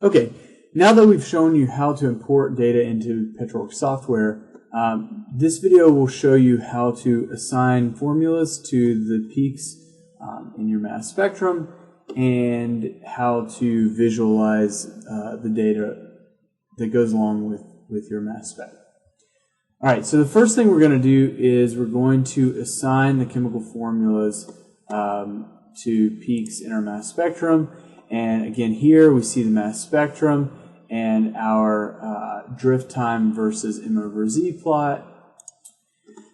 Okay, now that we've shown you how to import data into PetroWorks software, this video will show you how to assign formulas to the peaks in your mass spectrum and how to visualize the data that goes along with your mass spec. Alright, so the first thing we're going to do is we're going to assign the chemical formulas to peaks in our mass spectrum. And again, here we see the mass spectrum and our drift time versus M over Z plot.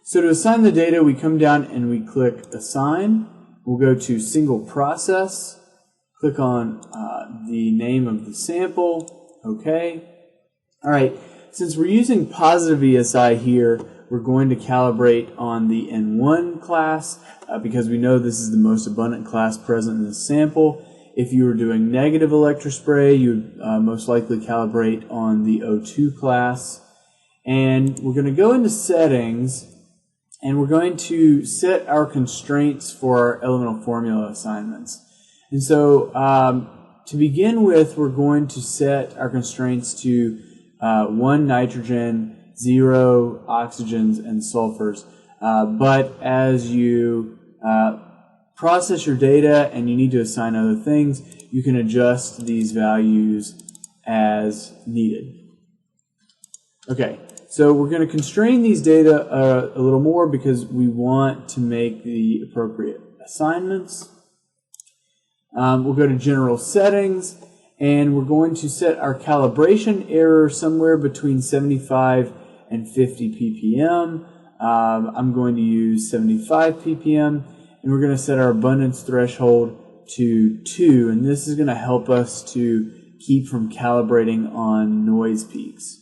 So to assign the data, we come down and we click Assign. We'll go to Single Process, click on the name of the sample, OK. Alright, since we're using positive ESI here, we're going to calibrate on the N1 class because we know this is the most abundant class present in this sample. If you were doing negative electrospray, you would most likely calibrate on the O2 class. And we're going to go into Settings, and we're going to set our constraints for our elemental formula assignments. And so to begin with, we're going to set our constraints to 1 nitrogen, 0 oxygens, and sulfurs. But as you process your data and you need to assign other things, you can adjust these values as needed. Okay, so we're going to constrain these data a little more because we want to make the appropriate assignments. We'll go to General Settings, and we're going to set our calibration error somewhere between 75 and 50 ppm. I'm going to use 75 ppm. And we're going to set our abundance threshold to 2, and this is going to help us to keep from calibrating on noise peaks.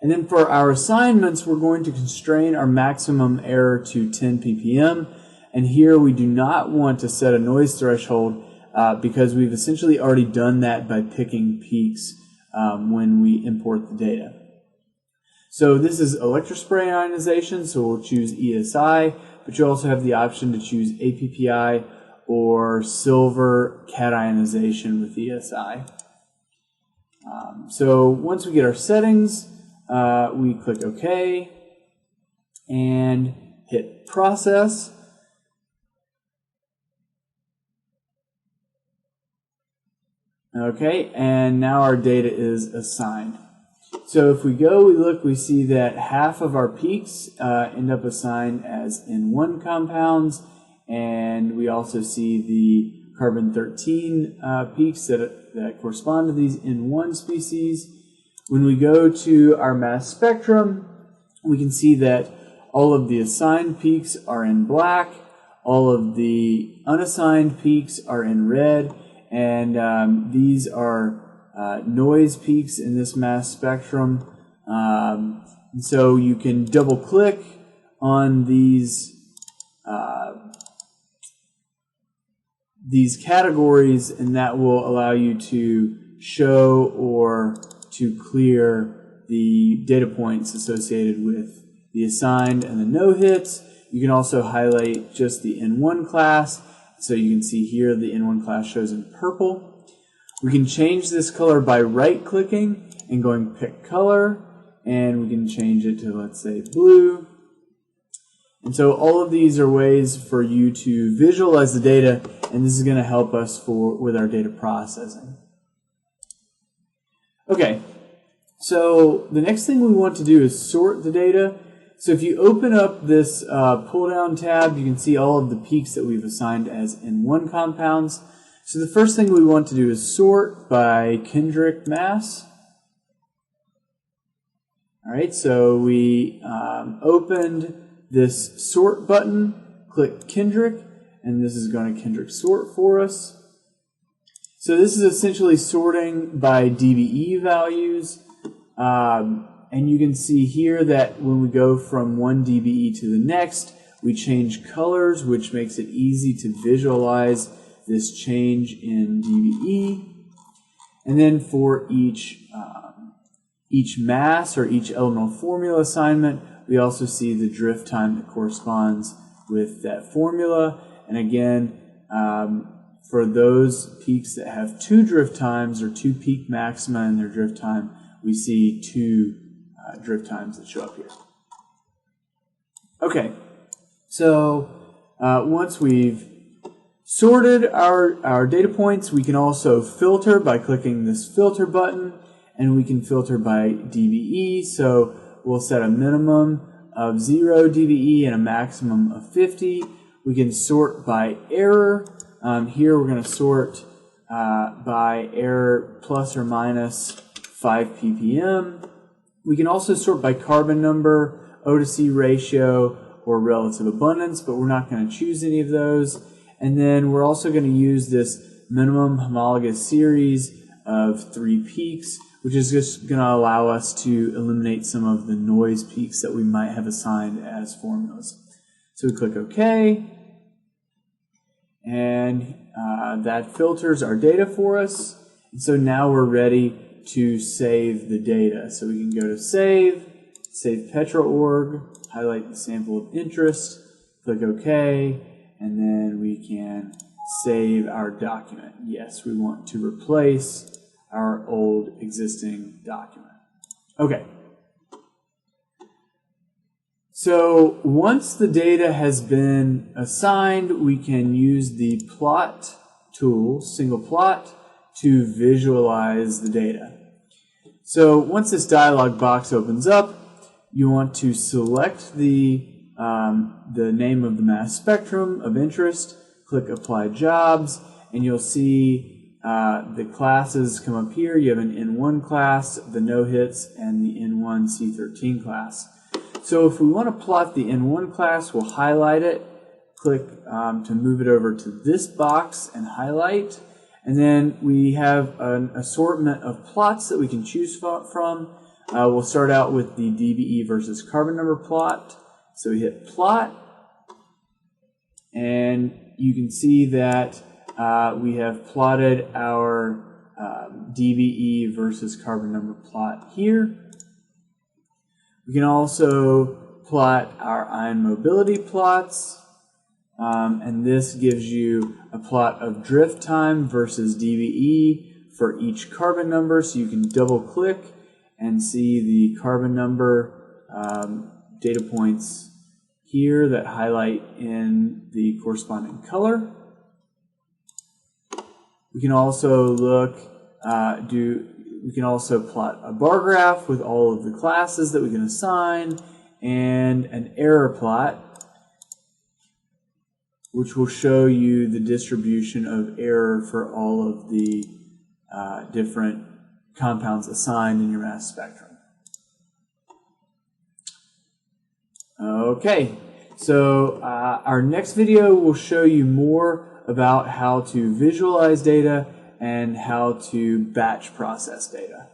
And then for our assignments, we're going to constrain our maximum error to 10 ppm, and here we do not want to set a noise threshold because we've essentially already done that by picking peaks when we import the data. So this is electrospray ionization, so we'll choose ESI. But you also have the option to choose APPI or silver cationization with ESI. So once we get our settings, we click OK and hit Process. Okay, and now our data is assigned. So if we go, we look, we see that half of our peaks end up assigned as N1 compounds, and we also see the carbon-13 peaks that correspond to these N1 species. When we go to our mass spectrum, we can see that all of the assigned peaks are in black, all of the unassigned peaks are in red, and these are noise peaks in this mass spectrum. And so you can double click on these categories, and that will allow you to show or to clear the data points associated with the assigned and the no hits. You can also highlight just the N1 class. So you can see here the N1 class shows in purple. We can change this color by right-clicking and going Pick Color, and we can change it to, let's say, blue. And so all of these are ways for you to visualize the data, and this is going to help us with our data processing. Okay, so the next thing we want to do is sort the data. So if you open up this pull-down tab, you can see all of the peaks that we've assigned as N1 compounds. So the first thing we want to do is sort by Kendrick mass. All right, so we opened this sort button, click Kendrick, and this is going to Kendrick sort for us. So this is essentially sorting by DBE values. And you can see here that when we go from one DBE to the next, we change colors, which makes it easy to visualize this change in DBE. And then for each mass or each elemental formula assignment, we also see the drift time that corresponds with that formula. And again, for those peaks that have 2 drift times or 2 peak maxima in their drift time, we see 2 drift times that show up here. Okay, so once we've sorted our data points, we can also filter by clicking this filter button, and we can filter by DBE. So we'll set a minimum of 0 DBE and a maximum of 50. We can sort by error. Here we're going to sort by error plus or minus 5 ppm. We can also sort by carbon number, O to C ratio, or relative abundance, but we're not going to choose any of those. And then we're also going to use this minimum homologous series of 3 peaks, which is just going to allow us to eliminate some of the noise peaks that we might have assigned as formulas. So we click OK, and that filters our data for us. And so now we're ready to save the data. So we can go to Save Petro.org, highlight the sample of interest, click OK, and then we can save our document. Yes, we want to replace our old existing document. Okay. So once the data has been assigned, we can use the plot tool, single plot, to visualize the data. So once this dialog box opens up, you want to select the name of the mass spectrum of interest, click Apply Jobs, and you'll see the classes come up here. You have an N1 class, the no-hits, and the N1 C13 class. So if we want to plot the N1 class, we'll highlight it, click to move it over to this box and highlight, and then we have an assortment of plots that we can choose from. We'll start out with the DBE versus carbon number plot. So we hit plot, and you can see that we have plotted our DBE versus carbon number plot here. We can also plot our ion mobility plots, and this gives you a plot of drift time versus DBE for each carbon number. So you can double click and see the carbon number data points here that highlight in the corresponding color. We can also look, we can also plot a bar graph with all of the classes that we can assign, and an error plot, which will show you the distribution of error for all of the different compounds assigned in your mass spectrum. Okay, so our next video will show you more about how to visualize data and how to batch process data.